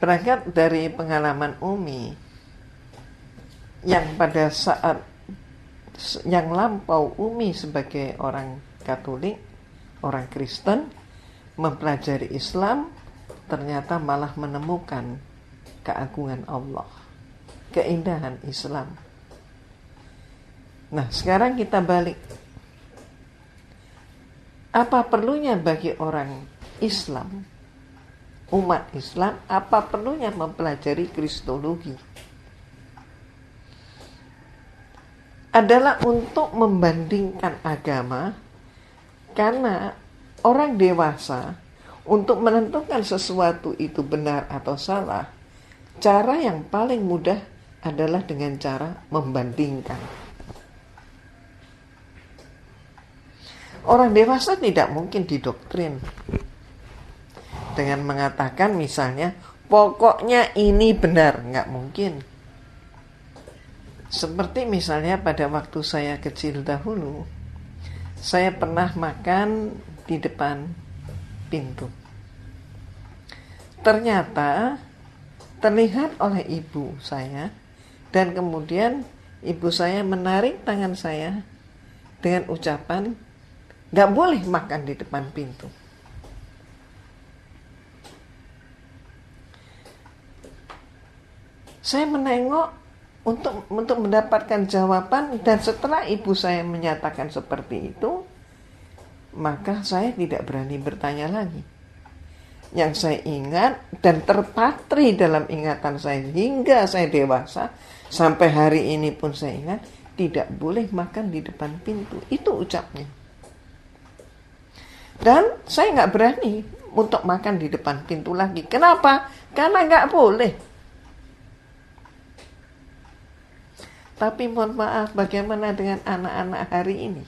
Berangkat dari pengalaman Umi yang pada saat yang lampau Umi sebagai orang Katolik, orang Kristen, mempelajari Islam, ternyata malah menemukan keagungan Allah, keindahan Islam. Nah, sekarang kita balik. Apa perlunya bagi orang Islam, umat Islam, apa perlunya mempelajari Kristologi? Adalah untuk membandingkan agama, karena orang dewasa untuk menentukan sesuatu itu benar atau salah, cara yang paling mudah adalah dengan cara membandingkan. Orang dewasa tidak mungkin didoktrin dengan mengatakan misalnya pokoknya ini benar, nggak mungkin. Seperti misalnya pada waktu saya kecil dahulu, saya pernah makan di depan pintu. Ternyata terlihat oleh ibu saya, dan kemudian ibu saya menarik tangan saya dengan ucapan, "Gak boleh makan di depan pintu." Saya menengok untuk mendapatkan jawaban, dan setelah ibu saya menyatakan seperti itu, maka saya tidak berani bertanya lagi. Yang saya ingat dan terpatri dalam ingatan saya hingga saya dewasa, sampai hari ini pun saya ingat, tidak boleh makan di depan pintu. Itu ucapnya. Dan saya nggak berani untuk makan di depan pintu lagi. Kenapa? Karena nggak boleh. Tapi mohon maaf, bagaimana dengan anak-anak hari ini?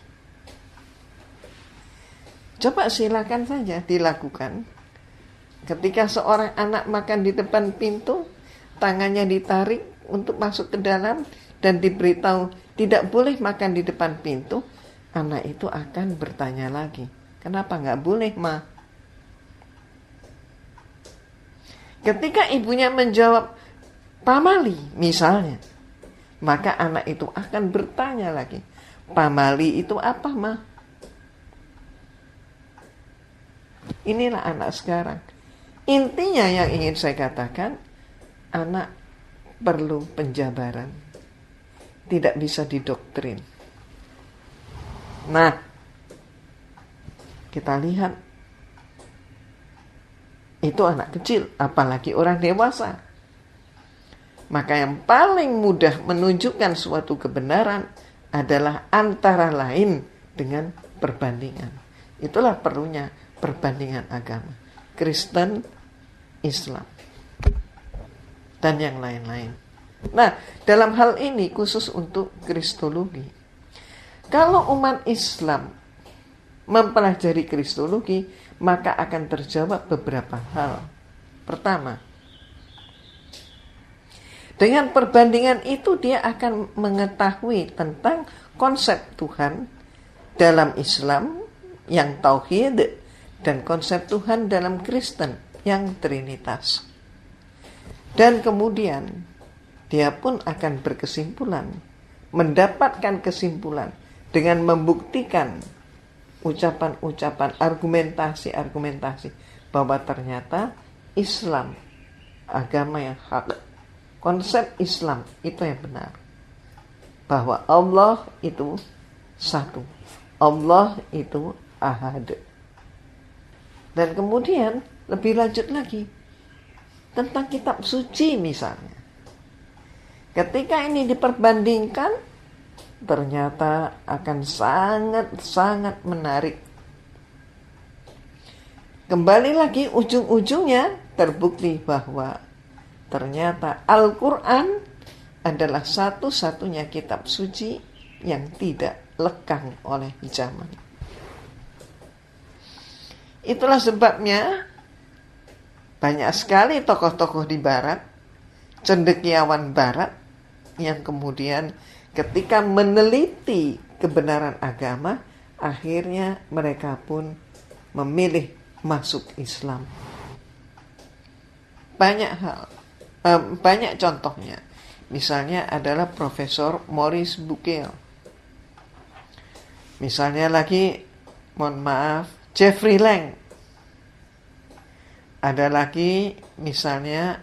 Coba silakan saja dilakukan. Ketika seorang anak makan di depan pintu, tangannya ditarik untuk masuk ke dalam dan diberitahu tidak boleh makan di depan pintu, anak itu akan bertanya lagi, "Kenapa nggak boleh, Ma?" Ketika ibunya menjawab pamali misalnya, maka anak itu akan bertanya lagi, "Pamali itu apa, Ma?" Inilah anak sekarang. Intinya yang ingin saya katakan, anak perlu penjabaran. Tidak bisa didoktrin. Nah, kita lihat, itu anak kecil, apalagi orang dewasa. Maka yang paling mudah menunjukkan suatu kebenaran adalah antara lain dengan perbandingan. Itulah perlunya perbandingan agama, Kristen, Islam, dan yang lain-lain. Nah, dalam hal ini khusus untuk Kristologi, kalau umat Islam mempelajari Kristologi, maka akan terjawab beberapa hal. Pertama, dengan perbandingan itu dia akan mengetahui tentang konsep Tuhan dalam Islam yang tauhid dan konsep Tuhan dalam Kristen yang trinitas. Dan kemudian dia pun akan berkesimpulan, mendapatkan kesimpulan dengan membuktikan ucapan-ucapan, argumentasi-argumentasi bahwa ternyata Islam agama yang hak, konsep Islam itu yang benar, bahwa Allah itu satu, Allah itu ahad. Dan kemudian lebih lanjut lagi tentang kitab suci misalnya, ketika ini diperbandingkan, ternyata akan sangat-sangat menarik. Kembali lagi ujung-ujungnya terbukti bahwa ternyata Al-Quran adalah satu-satunya kitab suci yang tidak lekang oleh zaman. Itulah sebabnya banyak sekali tokoh-tokoh di Barat, cendekiawan Barat, yang kemudian ketika meneliti kebenaran agama, akhirnya mereka pun memilih masuk Islam. banyak hal, banyak contohnya. Misalnya adalah Profesor Maurice Bucaille. Misalnya lagi, mohon maaf, Jeffrey Lang. Ada lagi misalnya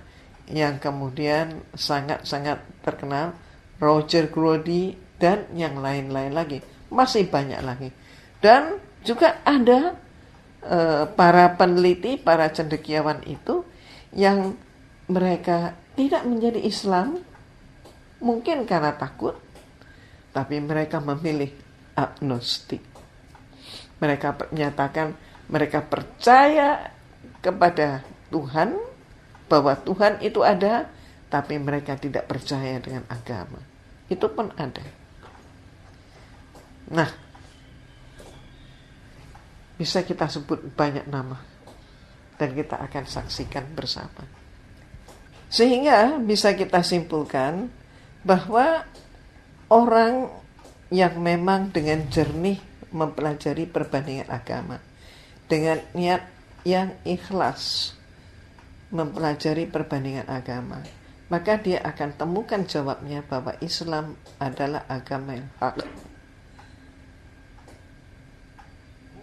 yang kemudian sangat-sangat terkenal, Roger Groody, dan yang lain-lain lagi. Masih banyak lagi. Dan juga ada para peneliti, para cendekiawan itu yang mereka tidak menjadi Islam, mungkin karena takut, tapi mereka memilih agnostik. Mereka menyatakan mereka percaya kepada Tuhan, bahwa Tuhan itu ada, tapi mereka tidak percaya dengan agama. Itu pun ada. Nah, bisa kita sebut banyak nama, dan kita akan saksikan bersama. Sehingga bisa kita simpulkan bahwa orang yang memang dengan jernih mempelajari perbandingan agama, dengan niat yang ikhlas mempelajari perbandingan agama, maka dia akan temukan jawabnya bahwa Islam adalah agama yang hak.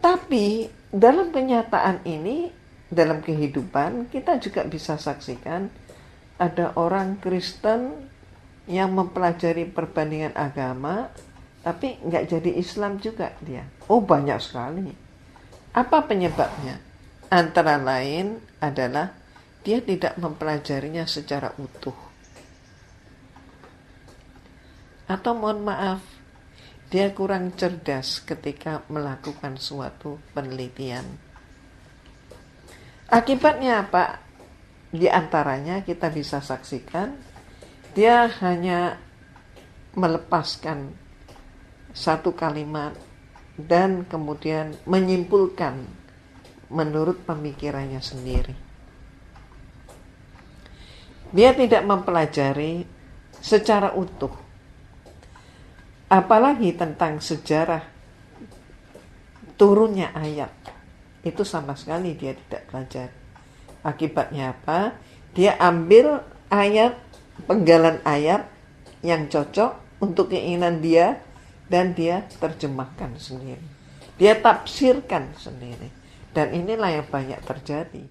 Tapi dalam kenyataan ini, dalam kehidupan, kita juga bisa saksikan ada orang Kristen yang mempelajari perbandingan agama, tapi nggak jadi Islam juga dia. Oh, banyak sekali. Apa penyebabnya? Antara lain adalah dia tidak mempelajarinya secara utuh. Atau mohon maaf, dia kurang cerdas ketika melakukan suatu penelitian. Akibatnya apa? Di antaranya kita bisa saksikan, dia hanya melepaskan satu kalimat dan kemudian menyimpulkan menurut pemikirannya sendiri. Dia tidak mempelajari secara utuh, apalagi tentang sejarah turunnya ayat. Itu sama sekali dia tidak pelajari. Akibatnya apa? Dia ambil ayat, penggalan ayat yang cocok untuk keinginan dia, dan dia terjemahkan sendiri. Dia tafsirkan sendiri. Dan inilah yang banyak terjadi.